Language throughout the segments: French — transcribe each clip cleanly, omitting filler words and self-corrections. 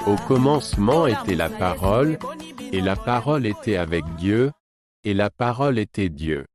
Au commencement était la parole, et la parole était avec Dieu, et la parole était Dieu.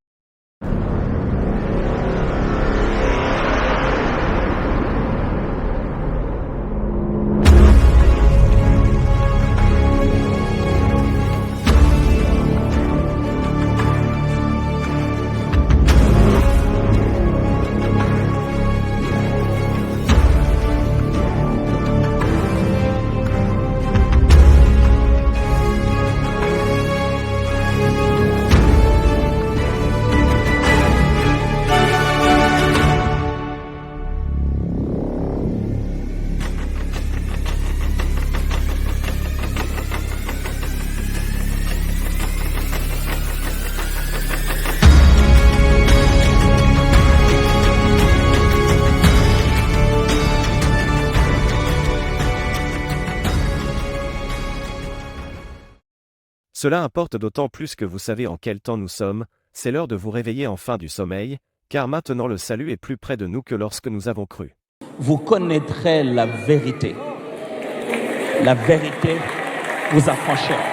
Cela importe d'autant plus que vous savez en quel temps nous sommes, c'est l'heure de vous réveiller enfin du sommeil, car maintenant le salut est plus près de nous que lorsque nous avons cru. Vous connaîtrez la vérité. La vérité vous affranchira.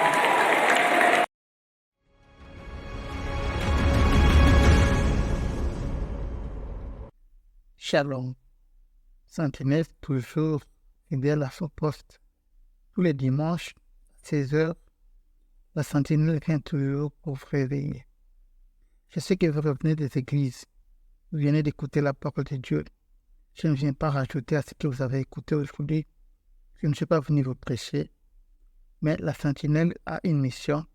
Shalom. Sentinelle toujours fidèle à son poste. Tous les dimanches, à 16h, la sentinelle vient toujours pour vous réveiller. Je sais que vous revenez des églises. Vous venez d'écouter la parole de Dieu. Je ne viens pas rajouter à ce que vous avez écouté aujourd'hui. Je ne suis pas venu vous prêcher. Mais la sentinelle a une mission,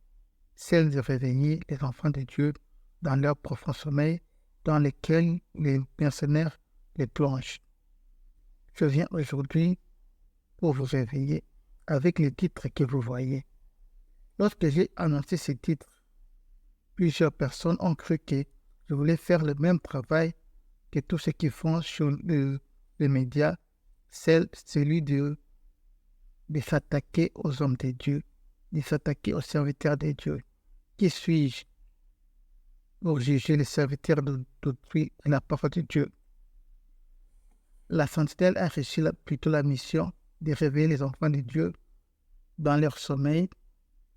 celle de réveiller les enfants de Dieu dans leur profond sommeil, dans lequel les mercenaires les plongent. Je viens aujourd'hui pour vous réveiller avec les titres que vous voyez. Lorsque j'ai annoncé ces titres, plusieurs personnes ont cru que je voulais faire le même travail que tous ceux qui font sur les médias, celui de s'attaquer aux hommes de Dieu, de s'attaquer aux serviteurs de Dieu. Qui suis-je pour juger les serviteurs d'autrui et la parole de Dieu? La sentinelle a reçu plutôt la mission de réveiller les enfants de Dieu dans leur sommeil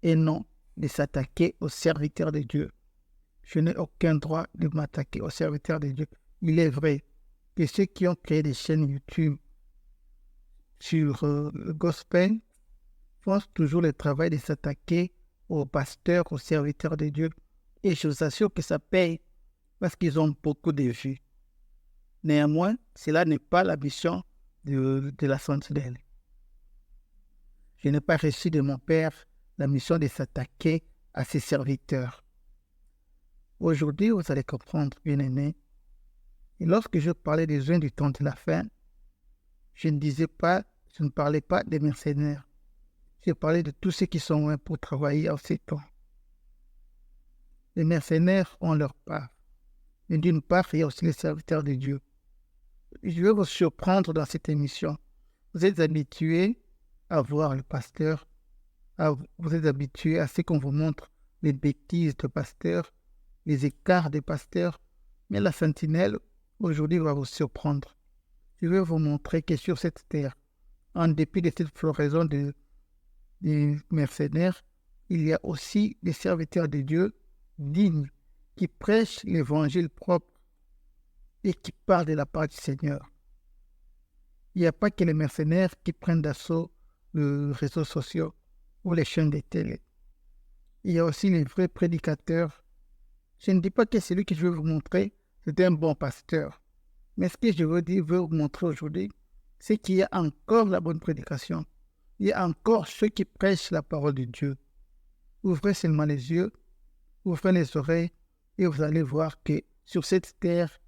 et non de s'attaquer aux serviteurs de Dieu. Je n'ai aucun droit de m'attaquer aux serviteurs de Dieu. Il est vrai que ceux qui ont créé des chaînes YouTube sur le gospel font toujours le travail de s'attaquer aux pasteurs, aux serviteurs de Dieu. Et je vous assure que ça paye parce qu'ils ont beaucoup de vues. Néanmoins, cela n'est pas la mission de la sentinelle. Je n'ai pas reçu de mon Père la mission de s'attaquer à ses serviteurs. Aujourd'hui, vous allez comprendre, bien-aimés, et lorsque je parlais des joints du temps de la fin, je ne parlais pas des mercenaires. Je parlais de tous ceux qui sont loin pour travailler en ces temps. Les mercenaires ont leur part, mais d'une part, il y a aussi les serviteurs de Dieu. Je vais vous surprendre dans cette émission. Vous êtes habitués à voir le pasteur, vous êtes habitués à ce qu'on vous montre les bêtises de pasteurs, les écarts des pasteurs, mais la sentinelle, aujourd'hui, va vous surprendre. Je vais vous montrer que sur cette terre, en dépit de cette floraison des mercenaires, il y a aussi des serviteurs de Dieu dignes qui prêchent l'évangile propre et qui parlent de la part du Seigneur. Il n'y a pas que les mercenaires qui prennent d'assaut les réseaux sociaux ou les chaînes de télé. Il y a aussi les vrais prédicateurs. Je ne dis pas que celui que je vais vous montrer, c'est un bon pasteur. Mais ce que je veux vous montrer aujourd'hui, c'est qu'il y a encore la bonne prédication. Il y a encore ceux qui prêchent la parole de Dieu. Ouvrez seulement les yeux, ouvrez les oreilles et vous allez voir que sur cette terre,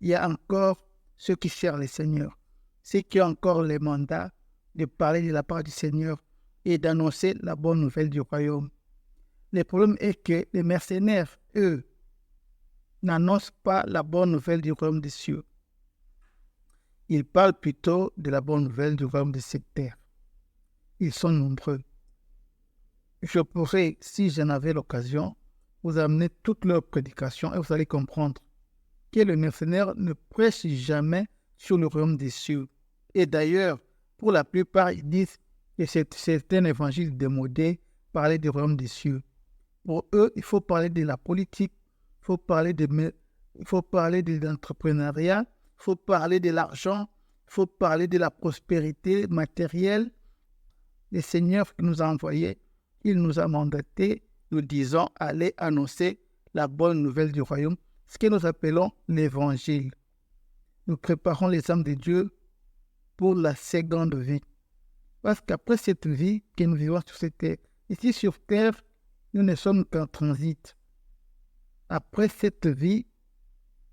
il y a encore ceux qui servent le Seigneur. Ceux qui ont encore le mandat de parler de la part du Seigneur et d'annoncer la bonne nouvelle du royaume. Le problème est que les mercenaires, eux, n'annoncent pas la bonne nouvelle du royaume des cieux. Ils parlent plutôt de la bonne nouvelle du royaume de cette terre. Ils sont nombreux. Je pourrais, si j'en avais l'occasion, vous amener toutes leurs prédications et vous allez comprendre que le mercenaire ne prêche jamais sur le royaume des cieux. Et d'ailleurs, pour la plupart, ils disent Et c'est un évangile démodé, parler du royaume des cieux. Pour eux, il faut parler de la politique, il faut parler de l'entrepreneuriat, il faut parler de l'argent, il faut parler de la prospérité matérielle. Le Seigneur qui nous a envoyés, il nous a mandatés, nous disons, allez annoncer la bonne nouvelle du royaume, ce que nous appelons l'évangile. Nous préparons les âmes de Dieu pour la seconde vie. Parce qu'après cette vie que nous vivons sur cette terre, ici sur terre, nous ne sommes qu'en transit. Après cette vie,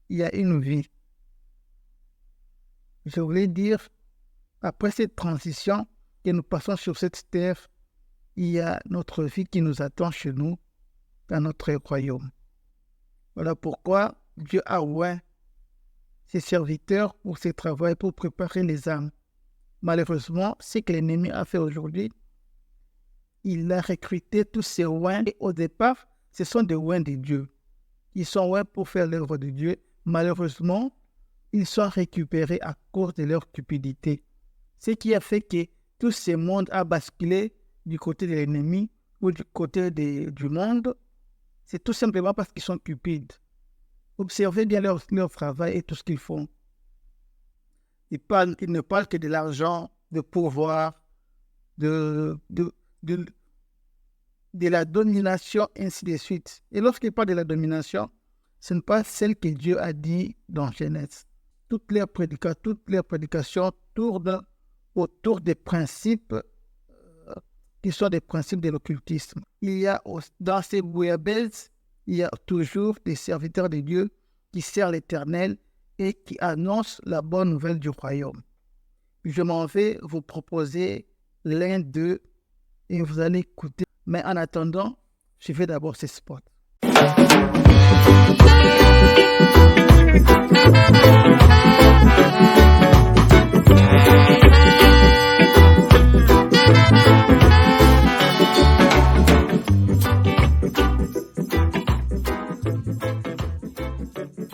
il y a une vie. Je voulais dire, après cette transition que nous passons sur cette terre, il y a notre vie qui nous attend chez nous, dans notre royaume. Voilà pourquoi Dieu a oint ses serviteurs pour ce travail, pour préparer les âmes. Malheureusement, ce que l'ennemi a fait aujourd'hui, il a recruté tous ces oints. Et au départ, ce sont des oints de Dieu. Ils sont oints pour faire l'œuvre de Dieu. Malheureusement, ils sont récupérés à cause de leur cupidité. Ce qui a fait que tout ce monde a basculé du côté de l'ennemi ou du côté du monde, c'est tout simplement parce qu'ils sont cupides. Observez bien leur travail et tout ce qu'ils font. Ils ne parlent que de l'argent, de pouvoir, de la domination, ainsi de suite. Et lorsqu'ils parlent de la domination, ce n'est pas celle que Dieu a dit dans Genèse. Toutes leurs prédications tournent autour des principes qui sont des principes de l'occultisme. Il y a dans ces bouillabaisse, il y a toujours des serviteurs de Dieu qui servent l'Éternel et qui annoncent la bonne nouvelle du royaume. Je m'en vais vous proposer l'un d'eux et vous allez écouter. Mais en attendant, je vais d'abord ce spot.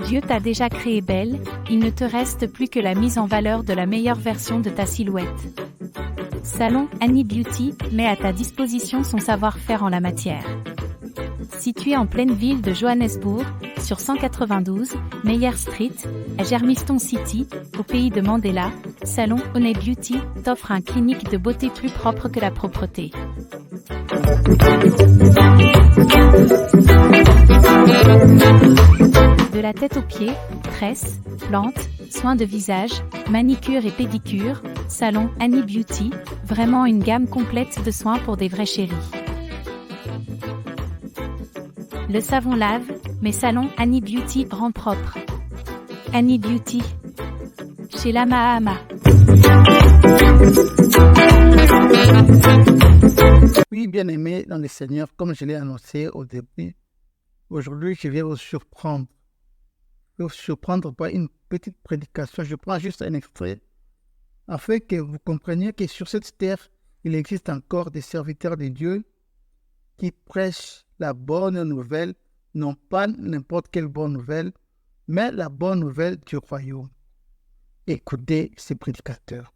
Dieu t'a déjà créé belle, il ne te reste plus que la mise en valeur de la meilleure version de ta silhouette. Salon Annie Beauty met à ta disposition son savoir-faire en la matière. Situé en pleine ville de Johannesburg, sur 192, Meyer Street, à Germiston City, au pays de Mandela, Salon Annie Beauty t'offre un clinique de beauté plus propre que la propreté. De la tête aux pieds, tresses, plantes, soins de visage, manicure et pédicure, Salon Annie Beauty, vraiment une gamme complète de soins pour des vrais chéris. Le savon lave, mais Salon Annie Beauty rend propre. Annie Beauty, chez Lama Ama. Oui, bien aimé dans le Seigneur, comme je l'ai annoncé au début, aujourd'hui je vais vous surprendre. Je vais vous surprendre par une petite prédication. Je prends juste un extrait afin que vous compreniez que sur cette terre, il existe encore des serviteurs de Dieu qui prêchent la bonne nouvelle, non pas n'importe quelle bonne nouvelle, mais la bonne nouvelle du royaume. Écoutez ces prédicateurs.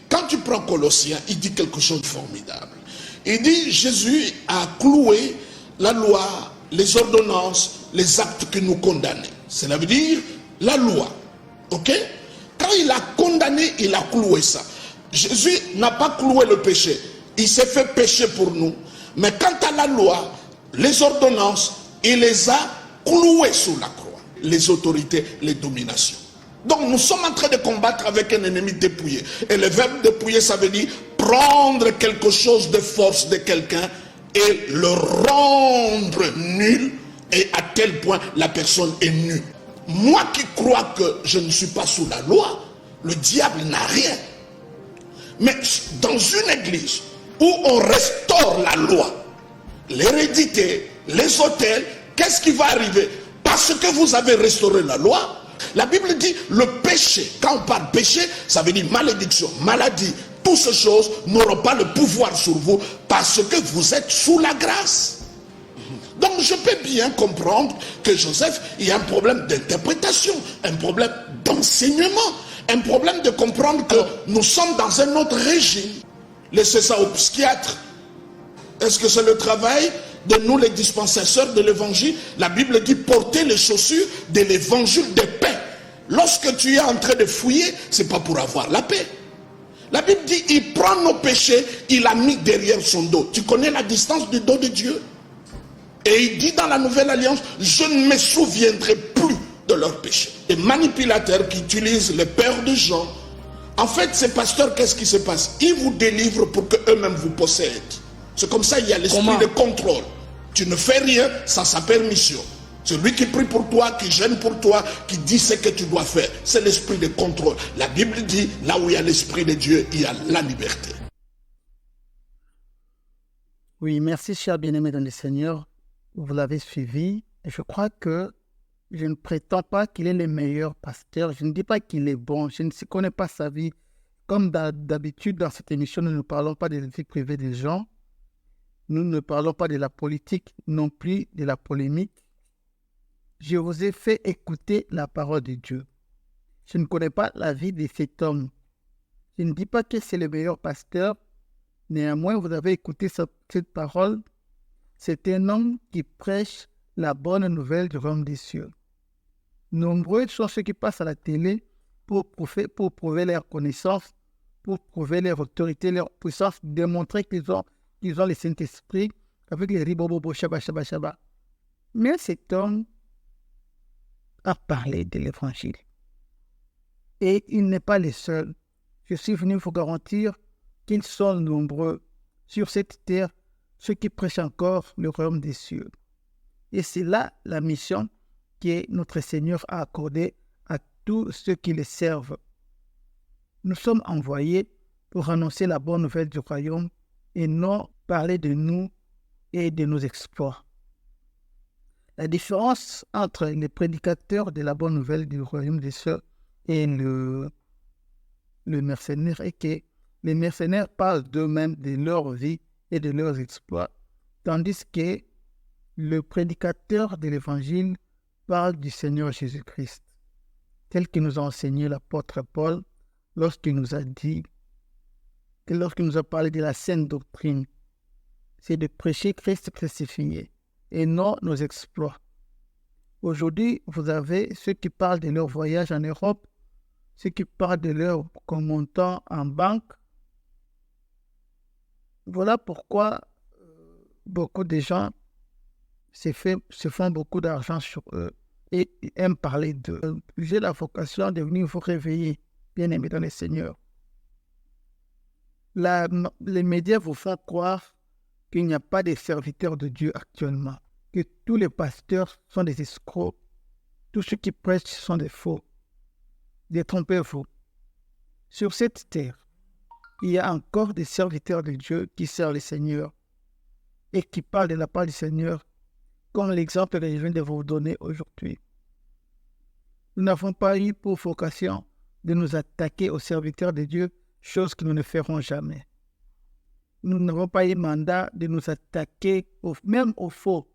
Quand tu prends Colossiens, il dit quelque chose de formidable. Il dit Jésus a cloué la loi, les ordonnances, les actes que nous condamnons. Cela veut dire la loi. Ok? Quand il a condamné, il a cloué ça. Jésus n'a pas cloué le péché. Il s'est fait pécher pour nous. Mais quant à la loi, les ordonnances, il les a clouées sous la croix. Les autorités, les dominations. Donc nous sommes en train de combattre avec un ennemi dépouillé. Et le verbe dépouiller, ça veut dire prendre quelque chose de force de quelqu'un et le rendre nul, et à tel point la personne est nue. Moi qui crois que je ne suis pas sous la loi, le diable n'a rien. Mais dans une église où on restaure la loi, l'hérédité, les autels, qu'est-ce qui va arriver? Parce que vous avez restauré la loi, la Bible dit le péché. Quand on parle péché, ça veut dire malédiction, maladie. Toutes ces choses n'auront pas le pouvoir sur vous parce que vous êtes sous la grâce. Donc je peux bien comprendre que Joseph, il y a un problème d'interprétation, un problème d'enseignement, un problème de comprendre que nous sommes dans un autre régime. Laissez ça au psychiatre. Est-ce que c'est le travail de nous les dispensateurs de l'évangile? La Bible dit porter les chaussures de l'évangile de paix. Lorsque tu es en train de fouiller, c'est pas pour avoir la paix. La Bible dit, il prend nos péchés, il a mis derrière son dos. Tu connais la distance du dos de Dieu? Et il dit dans la nouvelle alliance, je ne me souviendrai plus de leurs péchés. Les manipulateurs qui utilisent les pères de gens, en fait, ces pasteurs, qu'est-ce qui se passe? Ils vous délivrent pour qu'eux-mêmes vous possèdent. C'est comme ça, il y a l'esprit de contrôle. Tu ne fais rien sans sa permission. Celui qui prie pour toi, qui gêne pour toi, qui dit ce que tu dois faire, c'est l'esprit de contrôle. La Bible dit, là où il y a l'esprit de Dieu, il y a la liberté. Oui, merci, cher bien-aimé dans le Seigneur. Vous l'avez suivi. Et je crois que je ne prétends pas qu'il est le meilleur pasteur. Je ne dis pas qu'il est bon. Je ne connais pas sa vie. Comme d'habitude, dans cette émission, nous ne parlons pas de la vie privée des gens. Nous ne parlons pas de la politique, non plus de la polémique. Je vous ai fait écouter la parole de Dieu. Je ne connais pas la vie de cet homme. Je ne dis pas que c'est le meilleur pasteur. Néanmoins, vous avez écouté cette parole. C'est un homme qui prêche la bonne nouvelle du royaume des cieux. Nombreux sont ceux qui passent à la télé pour prouver leur connaissance, pour prouver leur autorité, leur puissance, démontrer qu'ils ont le Saint-Esprit avec les ribobobo, shaba, shaba, shaba. Mais cet homme a parlé de l'Évangile. Et il n'est pas le seul. Je suis venu vous garantir qu'ils sont nombreux sur cette terre, ceux qui prêchent encore le royaume des cieux. Et c'est là la mission que notre Seigneur a accordée à tous ceux qui le servent. Nous sommes envoyés pour annoncer la bonne nouvelle du royaume et non parler de nous et de nos exploits. La différence entre les prédicateurs de la bonne nouvelle du royaume des cieux et le mercenaire est que les mercenaires parlent d'eux-mêmes, de leur vie et de leurs exploits, tandis que le prédicateur de l'évangile parle du Seigneur Jésus-Christ, tel que nous a enseigné l'apôtre Paul lorsqu'il nous a parlé de la saine doctrine. C'est de prêcher Christ crucifié et non nos exploits. Aujourd'hui, vous avez ceux qui parlent de leur voyage en Europe, ceux qui parlent de leur montant en banque. Voilà pourquoi beaucoup de gens se font beaucoup d'argent sur eux et aiment parler d'eux. J'ai la vocation de venir vous réveiller, bien-aimés dans le Seigneur. Les médias vous font croire qu'il n'y a pas de serviteurs de Dieu actuellement, que tous les pasteurs sont des escrocs, tous ceux qui prêchent sont des faux. Détrompez-vous. Sur cette terre, il y a encore des serviteurs de Dieu qui servent le Seigneur et qui parlent de la part du Seigneur, comme l'exemple que je viens de vous donner aujourd'hui. Nous n'avons pas eu pour vocation de nous attaquer aux serviteurs de Dieu, chose que nous ne ferons jamais. Nous n'avons pas eu mandat de nous attaquer même aux faux.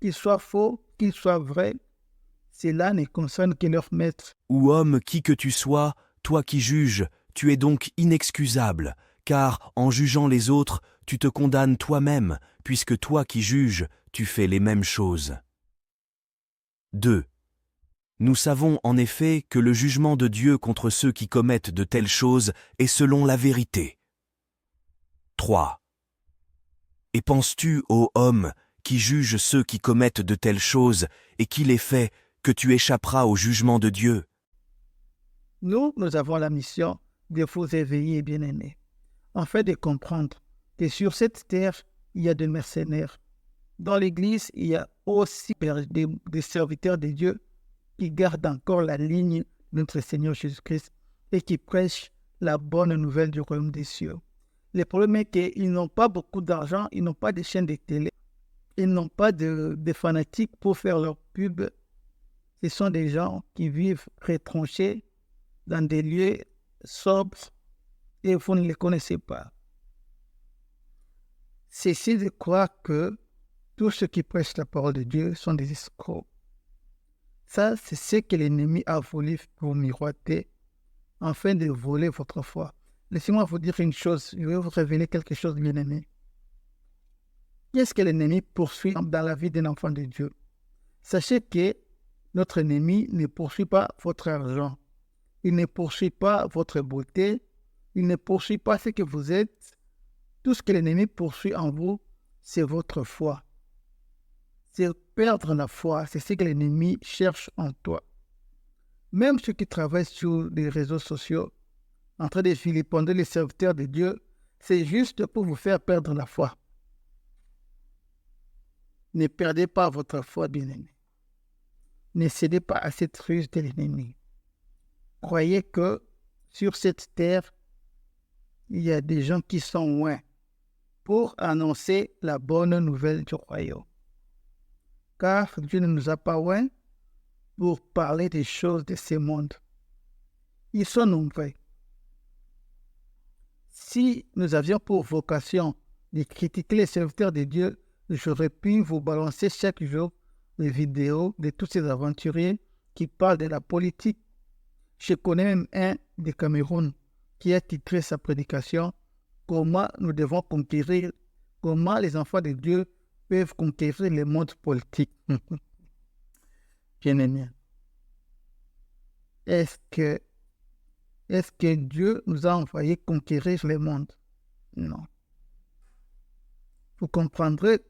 Qu'ils soient faux, qu'ils soient vrais, cela ne concerne que leur maître. Ou homme qui que tu sois, toi qui juges, tu es donc inexcusable, car en jugeant les autres, tu te condamnes toi-même, puisque toi qui juges, tu fais les mêmes choses. 2. Nous savons en effet que le jugement de Dieu contre ceux qui commettent de telles choses est selon la vérité. 3. Et penses-tu, ô homme, qui juge ceux qui commettent de telles choses et qui les fait, que tu échapperas au jugement de Dieu? Nous avons la mission de vous éveiller, bien-aimés, afin de comprendre que sur cette terre, il y a des mercenaires. Dans l'Église, il y a aussi des serviteurs de Dieu qui gardent encore la ligne de notre Seigneur Jésus-Christ et qui prêchent la bonne nouvelle du royaume des cieux. Le problème est qu'ils n'ont pas beaucoup d'argent, ils n'ont pas de chaînes de télé, ils n'ont pas de fanatiques pour faire leur pub. Ce sont des gens qui vivent retranchés dans des lieux sobres et vous ne les connaissez pas. Cessez de croire que tous ceux qui prêchent la parole de Dieu sont des escrocs. Ça, c'est ce que l'ennemi a voulu vous miroiter afin de voler votre foi. Laissez-moi vous dire une chose, je vais vous révéler quelque chose, bien-aimé. Qu'est-ce que l'ennemi poursuit dans la vie d'un enfant de Dieu? Sachez que notre ennemi ne poursuit pas votre argent. Il ne poursuit pas votre beauté. Il ne poursuit pas ce que vous êtes. Tout ce que l'ennemi poursuit en vous, c'est votre foi. C'est perdre la foi. C'est ce que l'ennemi cherche en toi. Même ceux qui travaillent sur les réseaux sociaux, en train de vilipender les serviteurs de Dieu, c'est juste pour vous faire perdre la foi. Ne perdez pas votre foi, bien-aimé. Ne cédez pas à cette ruse de l'ennemi. Croyez que sur cette terre, il y a des gens qui sont loin pour annoncer la bonne nouvelle du royaume. Car Dieu ne nous a pas loin pour parler des choses de ce monde. Ils sont nombreux. Si nous avions pour vocation de critiquer les serviteurs de Dieu, j'aurais pu vous balancer chaque jour des vidéos de tous ces aventuriers qui parlent de la politique. Je connais même un de Cameroun qui a titré sa prédication « Comment nous devons conquérir, comment les enfants de Dieu peuvent conquérir le monde politique. » Bien-aimé, est-ce que Dieu nous a envoyé conquérir le monde? Non. Vous comprendrez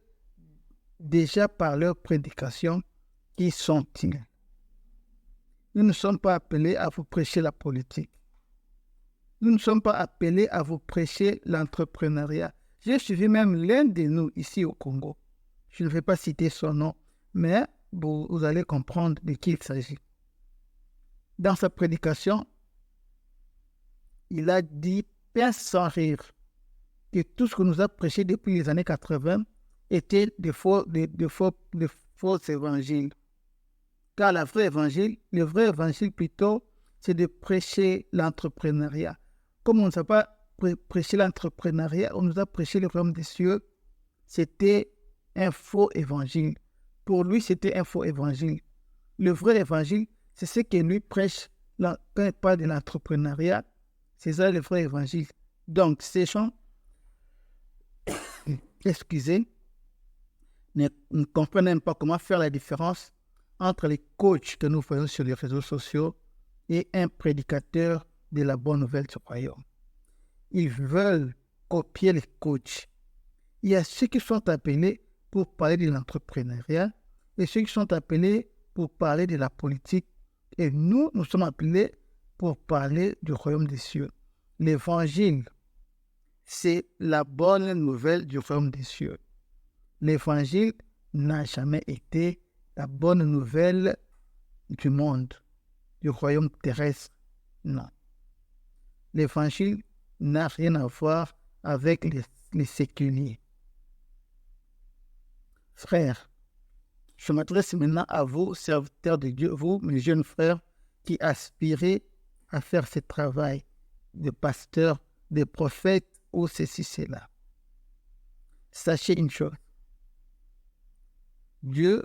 déjà par leur prédication qui sont-ils. Nous ne sommes pas appelés à vous prêcher la politique. Nous ne sommes pas appelés à vous prêcher l'entrepreneuriat. J'ai suivi même l'un de nous ici au Congo. Je ne vais pas citer son nom, mais vous allez comprendre de qui il s'agit. Dans sa prédication, il a dit, bien sans rire, que tout ce que nous a prêché depuis les années 80 était de faux évangiles. Car le vrai évangile plutôt, c'est de prêcher l'entrepreneuriat. Comme on ne sait pas prêcher l'entrepreneuriat, on nous a prêché le royaume des cieux, c'était un faux évangile. Pour lui, c'était un faux évangile. Le vrai évangile, c'est ce que lui prêche quand il parle de l'entrepreneuriat. C'est ça le vrai évangile. Donc, ces gens, excusez, ne comprennent même pas comment faire la différence entre les coachs que nous faisons sur les réseaux sociaux et un prédicateur de la bonne nouvelle du royaume. Ils veulent copier les coachs. Il y a ceux qui sont appelés pour parler de l'entrepreneuriat et ceux qui sont appelés pour parler de la politique. Et nous sommes appelés pour parler du royaume des cieux. L'évangile, c'est la bonne nouvelle du royaume des cieux. L'évangile n'a jamais été la bonne nouvelle du monde, du royaume terrestre. Non. L'évangile n'a rien à voir avec les séculiers. Frères, je m'adresse maintenant à vous, serviteurs de Dieu, vous, mes jeunes frères, qui aspirez à faire ce travail de pasteur, de prophète ou ceci, cela. Sachez une chose. Dieu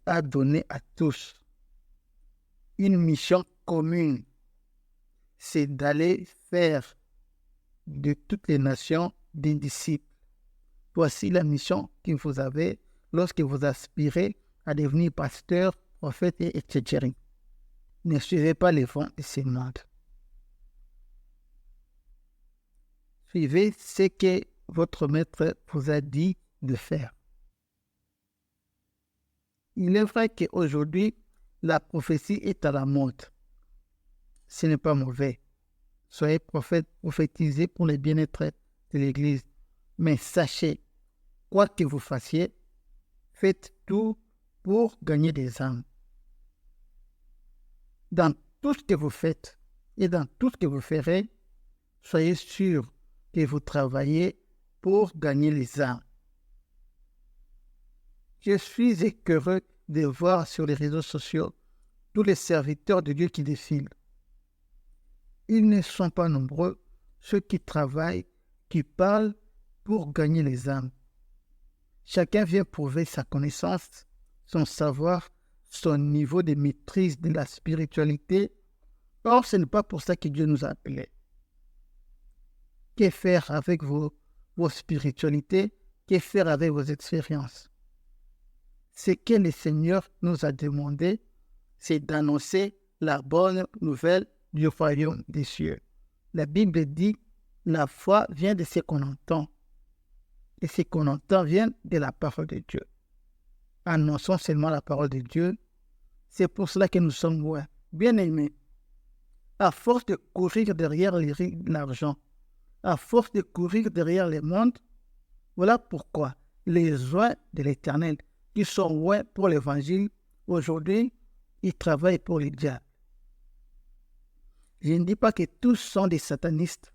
a donné à tous une mission commune. C'est d'aller faire de toutes les nations des disciples. Voici la mission que vous avez lorsque vous aspirez à devenir pasteur, prophète et etc. Ne suivez pas les vents de ce monde. Suivez ce que votre maître vous a dit de faire. Il est vrai qu'aujourd'hui, la prophétie est à la mode. Ce n'est pas mauvais. Soyez prophète, prophétisez pour le bien-être de l'Église. Mais sachez, quoi que vous fassiez, faites tout pour gagner des âmes. Dans tout ce que vous faites et dans tout ce que vous ferez, soyez sûr que vous travaillez pour gagner les âmes. Je suis écœureux de voir sur les réseaux sociaux tous les serviteurs de Dieu qui défilent. Ils ne sont pas nombreux, ceux qui travaillent, qui parlent pour gagner les âmes. Chacun vient prouver sa connaissance, son savoir, son niveau de maîtrise de la spiritualité. Or, ce n'est pas pour ça que Dieu nous a appelés. Que faire avec vos spiritualités? Que faire avec vos expériences? Ce que le Seigneur nous a demandé, c'est d'annoncer la bonne nouvelle du royaume des cieux. La Bible dit, la foi vient de ce qu'on entend. Et ce qu'on entend vient de la parole de Dieu. Annonçons seulement la parole de Dieu. C'est pour cela que nous sommes loin. Bien-aimés, à force de courir derrière l'argent, à force de courir derrière le monde, voilà pourquoi les joints de l'Éternel qui sont loin pour l'Évangile, aujourd'hui, ils travaillent pour les diables. Je ne dis pas que tous sont des satanistes.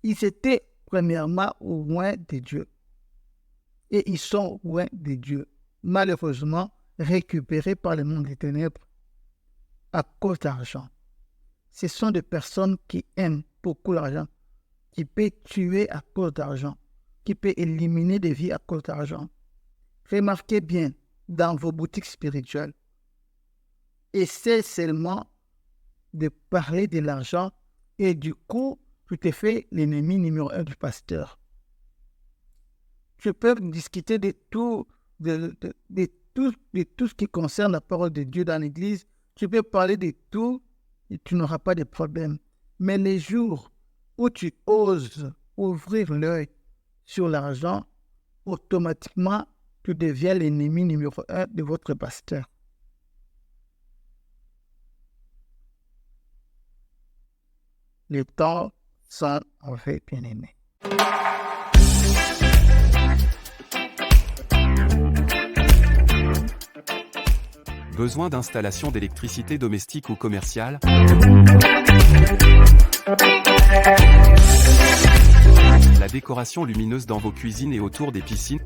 Ils étaient premièrement loin de Dieu. Et ils sont loin de Dieu, malheureusement récupérés par le monde des ténèbres à cause d'argent. Ce sont des personnes qui aiment beaucoup l'argent, qui peuvent tuer à cause d'argent, qui peuvent éliminer des vies à cause d'argent. Remarquez bien dans vos boutiques spirituelles, essaie seulement de parler de l'argent et du coup, tu te fais l'ennemi numéro 1 du pasteur. Tu peux discuter de tout ce qui concerne la parole de Dieu dans l'église. Tu peux parler de tout et tu n'auras pas de problème. Mais les jours où tu oses ouvrir l'œil sur l'argent, automatiquement, tu deviens l'ennemi numéro 1 de votre pasteur. Les temps sont en fait bien-aimés. Besoin d'installation d'électricité domestique ou commerciale? La décoration lumineuse dans vos cuisines et autour des piscines?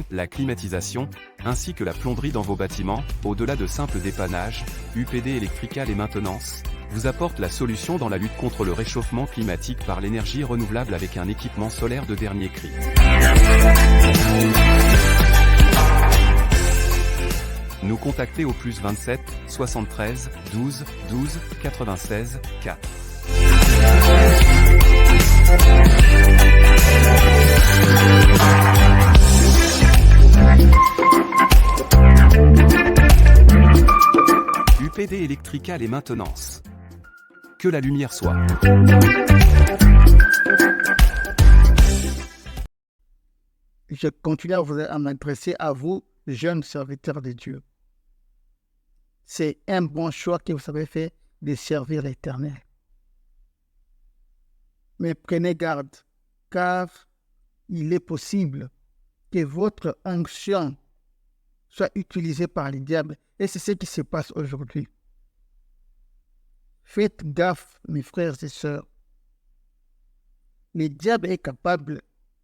La climatisation, ainsi que la plomberie dans vos bâtiments, au-delà de simples dépannages, UPD Electrical et Maintenance, vous apporte la solution dans la lutte contre le réchauffement climatique par l'énergie renouvelable avec un équipement solaire de dernier cri. Nous contacter au plus 27 73 12 12 96 4. UPD Electrical et Maintenance. Que la lumière soit. Je continue à m'adresser à vous, jeunes serviteurs de Dieu. C'est un bon choix que vous avez fait de servir l'Éternel. Mais prenez garde, car il est possible que votre onction soit utilisée par les diables. Et c'est ce qui se passe aujourd'hui. Faites gaffe, mes frères et sœurs. Le diable est capable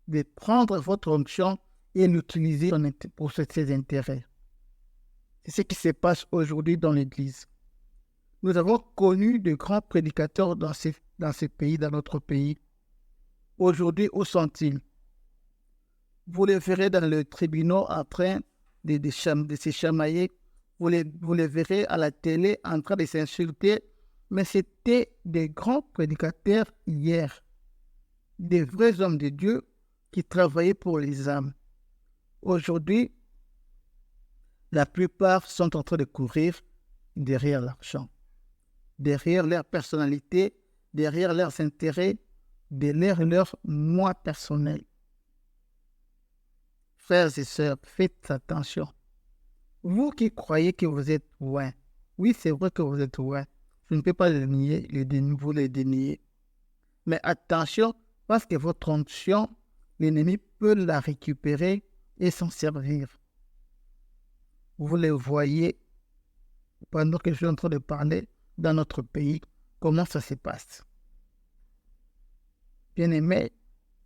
de prendre votre onction et l'utiliser pour ses intérêts. C'est ce qui se passe aujourd'hui dans l'Église. Nous avons connu de grands prédicateurs dans ce pays, dans notre pays. Aujourd'hui, où sont-ils? Vous les verrez dans le tribunal en train de se chamailler. Vous les verrez à la télé en train de s'insulter. Mais c'était des grands prédicateurs hier. Des vrais hommes de Dieu qui travaillaient pour les âmes. Aujourd'hui, la plupart sont en train de courir derrière l'argent, derrière leur personnalité, derrière leurs intérêts, derrière leur moi personnel. Frères et sœurs, faites attention. Vous qui croyez que vous êtes loin, oui, c'est vrai que vous êtes loin. Je ne peux pas le nier, vous le dénier. Mais attention, parce que votre onction, l'ennemi peut la récupérer et s'en servir. Vous le voyez pendant que je suis en train de parler dans notre pays, comment ça se passe. Bien-aimés,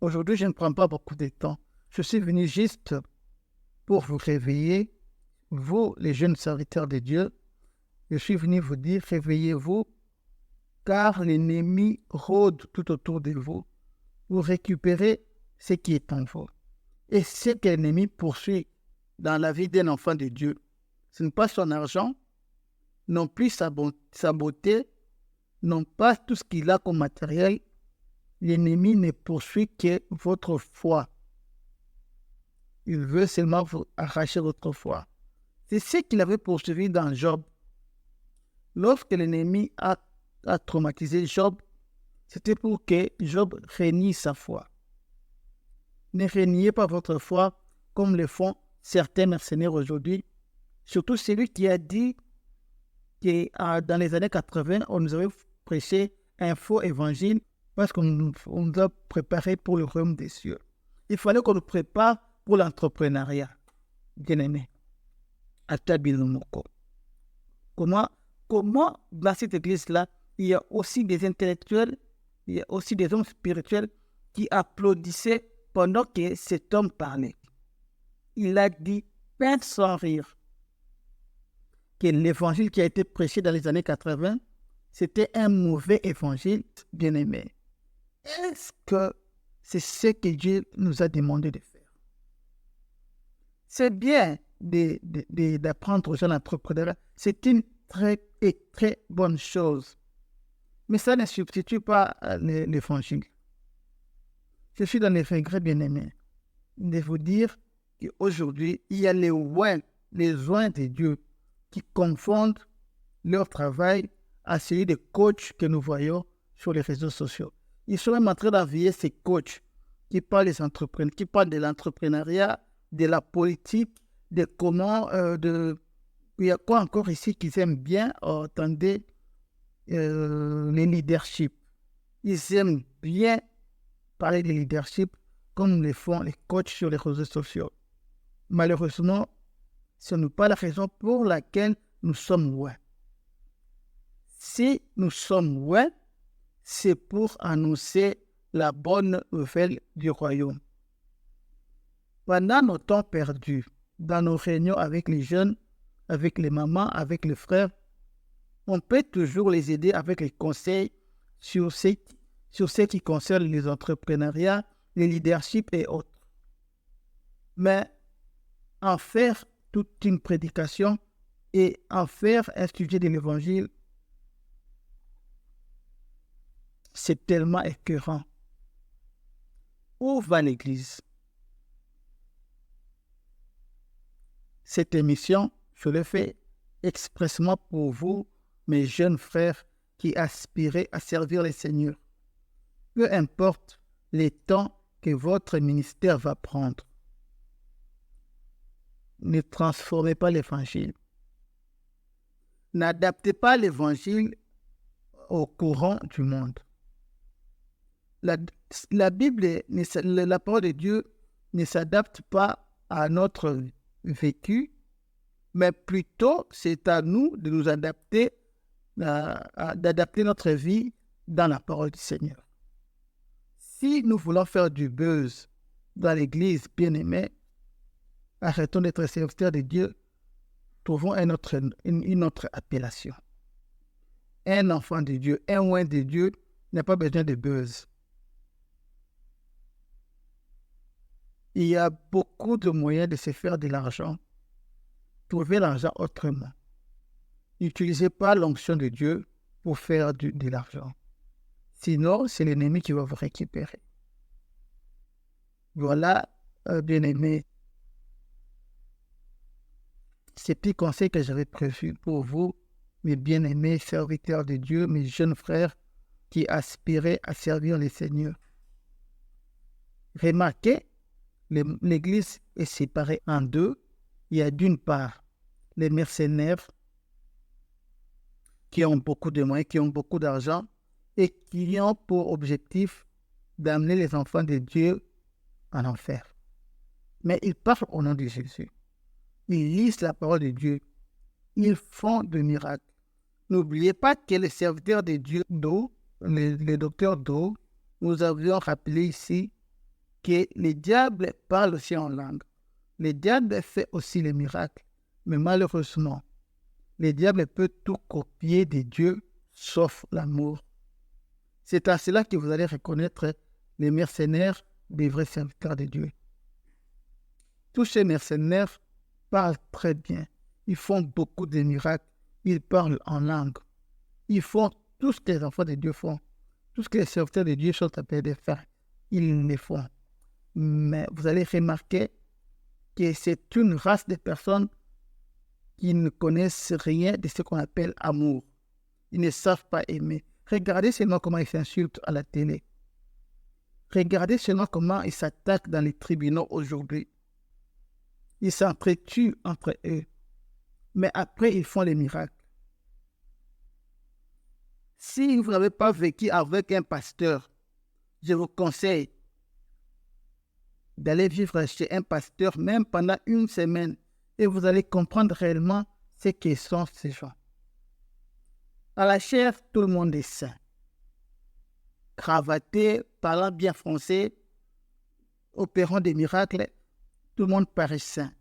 aujourd'hui, je ne prends pas beaucoup de temps. Je suis venu juste pour vous réveiller, vous, les jeunes serviteurs de Dieu. Je suis venu vous dire, réveillez-vous, car l'ennemi rôde tout autour de vous pour récupérer ce qui est en vous. Et ce que l'ennemi poursuit dans la vie d'un enfant de Dieu, ce n'est pas son argent, non plus sa beauté, non pas tout ce qu'il a comme matériel. L'ennemi ne poursuit que votre foi. Il veut seulement vous arracher votre foi. C'est ce qu'il avait poursuivi dans Job. Lorsque l'ennemi a traumatisé Job, c'était pour que Job renie sa foi. Ne reniez pas votre foi comme le font certains mercenaires aujourd'hui. Surtout celui qui a dit que dans les années 80, on nous avait prêché un faux évangile parce qu'on nous a préparé pour le royaume des cieux. Il fallait qu'on nous prépare pour l'entrepreneuriat. Bien-aimé. Comment dans cette église-là, il y a aussi des intellectuels, il y a aussi des hommes spirituels qui applaudissaient pendant que cet homme parlait. Il a dit, peine sans rire, que l'évangile qui a été prêché dans les années 80, c'était un mauvais évangile, bien-aimé. Est-ce que c'est ce que Dieu nous a demandé de faire? C'est bien d'apprendre aux jeunes entrepreneurs. C'est une très bonne chose. Mais ça ne substitue pas l'évangile. Je suis dans les regrets, bien-aimés, de vous dire qu'aujourd'hui, il y a les oins de Dieu qui confondent leur travail à celui des coachs que nous voyons sur les réseaux sociaux. Ils sont même en train d'envier ces coachs qui parlent des entrepreneurs, qui parlent de l'entrepreneuriat, de la politique, de comment, il y a quoi encore ici qu'ils aiment bien entendre les leaderships. Ils aiment bien parler de leadership comme le font les coachs sur les réseaux sociaux. Malheureusement, ce n'est pas la raison pour laquelle nous sommes loin. Si nous sommes loin, c'est pour annoncer la bonne nouvelle du royaume. Pendant nos temps perdus, dans nos réunions avec les jeunes, avec les mamans, avec les frères, on peut toujours les aider avec les conseils sur ce qui concerne les entrepreneuriats, les leaderships et autres. Mais en faire toute une prédication et en faire un sujet de l'évangile, c'est tellement écœurant. Où va l'Église? Cette émission, je l'ai fait expressément pour vous, mes jeunes frères qui aspirez à servir le Seigneur. Peu importe les temps que votre ministère va prendre, ne transformez pas l'Évangile. N'adaptez pas l'Évangile au courant du monde. La Bible, la parole de Dieu ne s'adapte pas à notre vécu, mais plutôt c'est à nous de nous adapter, d'adapter notre vie dans la parole du Seigneur. Si nous voulons faire du buzz dans l'Église bien-aimée, arrêtons d'être serviteurs de Dieu, trouvons une autre appellation. Un enfant de Dieu, un oint de Dieu n'a pas besoin de buzz. Il y a beaucoup de moyens de se faire de l'argent. Trouvez l'argent autrement. N'utilisez pas l'onction de Dieu pour faire de l'argent. Sinon, c'est l'ennemi qui va vous récupérer. Voilà, bien-aimés, ces petits conseils que j'avais prévus pour vous, mes bien-aimés serviteurs de Dieu, mes jeunes frères qui aspiraient à servir le Seigneur. Remarquez, l'Église est séparée en deux. Il y a d'une part les mercenaires qui ont beaucoup de moyens, qui ont beaucoup d'argent et qui ont pour objectif d'amener les enfants de Dieu en enfer. Mais ils parlent au nom de Jésus. Ils lisent la parole de Dieu. Ils font des miracles. N'oubliez pas que les serviteurs de Dieu, les docteurs d'eau, nous avions rappelé ici que le diable parle aussi en langue. Le diable fait aussi les miracles. Mais malheureusement, le diable peut tout copier de Dieu, sauf l'amour. C'est à cela que vous allez reconnaître les mercenaires, des vrais serviteurs de Dieu. Tous ces mercenaires parlent très bien. Ils font beaucoup de miracles. Ils parlent en langue. Ils font tout ce que les enfants de Dieu font. Tout ce que les serviteurs de Dieu sont appelés de faire. Ils le font. Mais vous allez remarquer que c'est une race de personnes qui ne connaissent rien de ce qu'on appelle amour. Ils ne savent pas aimer. Regardez seulement comment ils s'insultent à la télé. Regardez seulement comment ils s'attaquent dans les tribunaux aujourd'hui. Ils s'entretuent entre eux. Mais après, ils font les miracles. Si vous n'avez pas vécu avec un pasteur, je vous conseille d'aller vivre chez un pasteur même pendant une semaine et vous allez comprendre réellement ce que sont ces gens. À la chair, tout le monde est saint. Cravaté, parlant bien français, opérant des miracles, tout le monde paraît saint.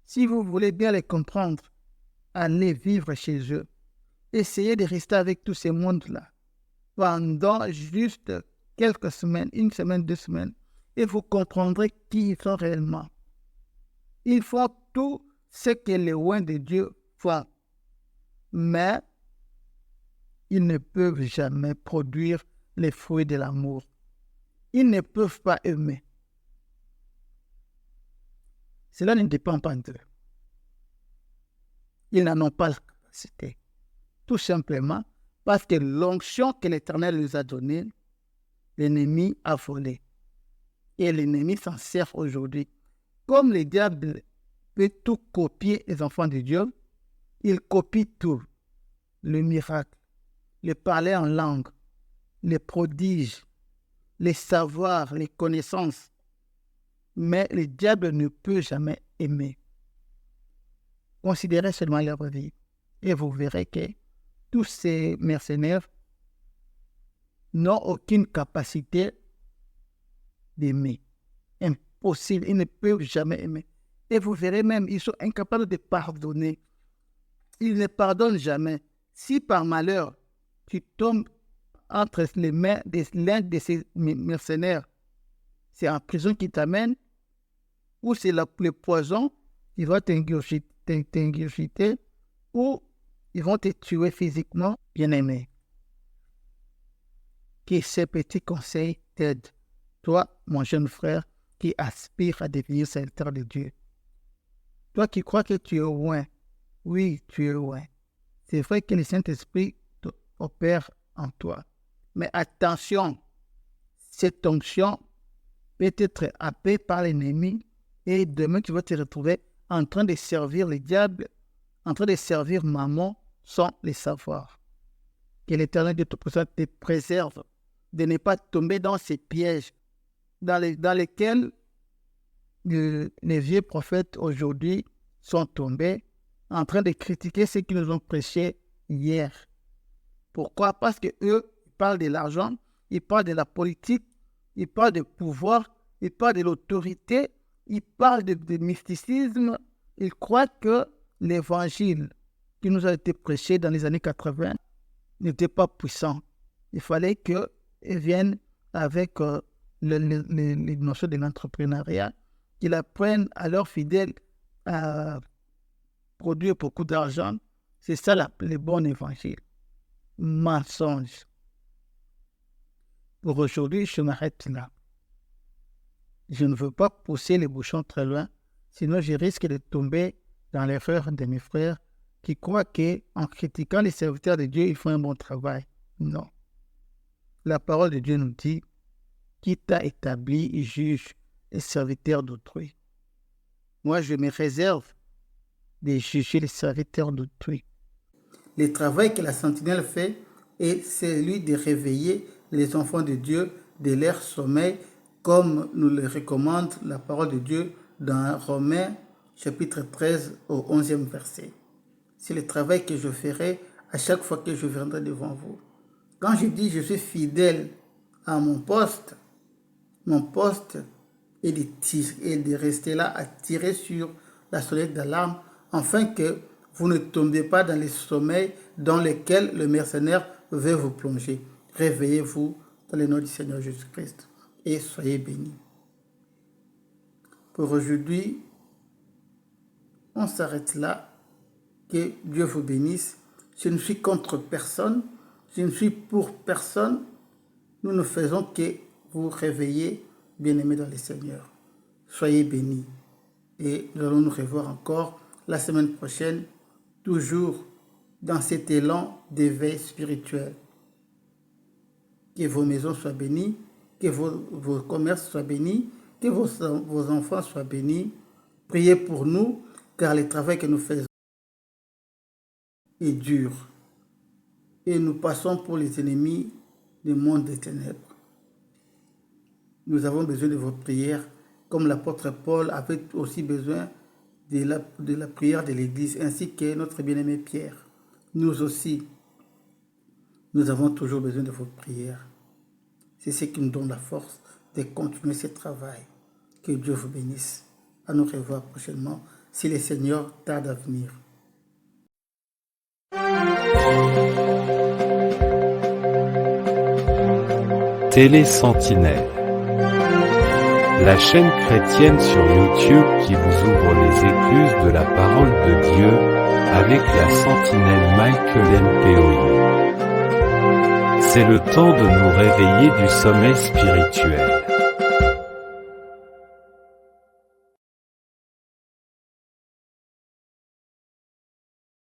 Si vous voulez bien les comprendre, allez vivre chez eux. Essayez de rester avec tous ces mondes-là pendant juste quelques semaines, une semaine, 2 semaines, et vous comprendrez qui ils sont réellement. Ils font tout ce que les oins de Dieu font, mais ils ne peuvent jamais produire les fruits de l'amour. Ils ne peuvent pas aimer. Cela ne dépend pas d'eux. Ils n'en ont pas la capacité. Tout simplement parce que l'onction que l'Éternel nous a donnée, l'ennemi a volé. Et l'ennemi s'en sert aujourd'hui. Comme le diable peut tout copier les enfants de Dieu, il copie tout. Le miracle, le parler en langue, les prodiges, les savoirs, les connaissances. Mais le diable ne peut jamais aimer. Considérez seulement leur vie et vous verrez que tous ces mercenaires n'ont aucune capacité d'aimer. Impossible, ils ne peuvent jamais aimer. Et vous verrez même, ils sont incapables de pardonner. Ils ne pardonnent jamais. Si par malheur, tu tombes entre les mains de l'un de ces mercenaires, c'est en prison qui t'amène, ou c'est le poison qui va t'ingurgiter, ou ils vont te tuer physiquement, bien-aimé. Que ces petits conseils t'aident. Toi, mon jeune frère, qui aspire à devenir serviteur de Dieu. Toi qui crois que tu es loin. Oui, tu es loin. C'est vrai que le Saint-Esprit opère en toi. Mais attention, cette onction peut être happée par l'ennemi et demain tu vas te retrouver en train de servir le diable, en train de servir maman sans le savoir. Que l'Éternel Dieu te préserve de ne pas tomber dans ces pièges dans lesquels les vieux prophètes aujourd'hui sont tombés en train de critiquer ceux qui nous ont prêché hier. Pourquoi? Parce qu'eux, ils parlent de l'argent, ils parlent de la politique, ils parlent du pouvoir, ils parlent de l'autorité, ils parlent de mysticisme. Ils croient que l'évangile qui nous a été prêché dans les années 80 n'était pas puissant. Il fallait qu'ils viennent avec les notions de l'entrepreneuriat, qu'ils apprennent à leurs fidèles à produire beaucoup d'argent. C'est ça le bon évangile. Mensonge. Pour aujourd'hui, je m'arrête là. Je ne veux pas pousser les bouchons très loin, sinon je risque de tomber dans l'erreur de mes frères qui croient qu'en critiquant les serviteurs de Dieu, ils font un bon travail. Non. La parole de Dieu nous dit qui t'a établi et juge les serviteurs d'autrui. Moi, je me réserve de juger les serviteurs d'autrui. Le travail que la sentinelle fait est celui de réveiller les enfants de Dieu de leur sommeil, comme nous le recommande la parole de Dieu dans Romains chapitre 13 au 11e verset. C'est le travail que je ferai à chaque fois que je viendrai devant vous. Quand je dis je suis fidèle à mon poste est de rester là à tirer sur la sonnette d'alarme afin que vous ne tombiez pas dans les sommeils dans lesquels le mercenaire veut vous plonger. Réveillez-vous dans le nom du Seigneur Jésus-Christ et soyez bénis. Pour aujourd'hui, on s'arrête là. Que Dieu vous bénisse. Je ne suis contre personne, je ne suis pour personne. Nous ne faisons que vous réveiller, bien-aimés dans le Seigneur. Soyez bénis. Et nous allons nous revoir encore la semaine prochaine, toujours dans cet élan d'éveil spirituel. Que vos maisons soient bénies, que vos commerces soient bénis, que vos enfants soient bénis. Priez pour nous, car le travail que nous faisons est dur. Et nous passons pour les ennemis du monde des ténèbres. Nous avons besoin de vos prières, comme l'apôtre Paul avait aussi besoin de la prière de l'Église, ainsi que notre bien-aimé Pierre. Nous aussi, nous avons toujours besoin de vos prières. C'est ce qui nous donne la force de continuer ce travail. Que Dieu vous bénisse. À nous revoir prochainement, si le Seigneur tarde à venir. Télé Sentinelle, la chaîne chrétienne sur YouTube qui vous ouvre les écluses de la parole de Dieu avec la sentinelle Michael Mpoyi. C'est le temps de nous réveiller du sommeil spirituel.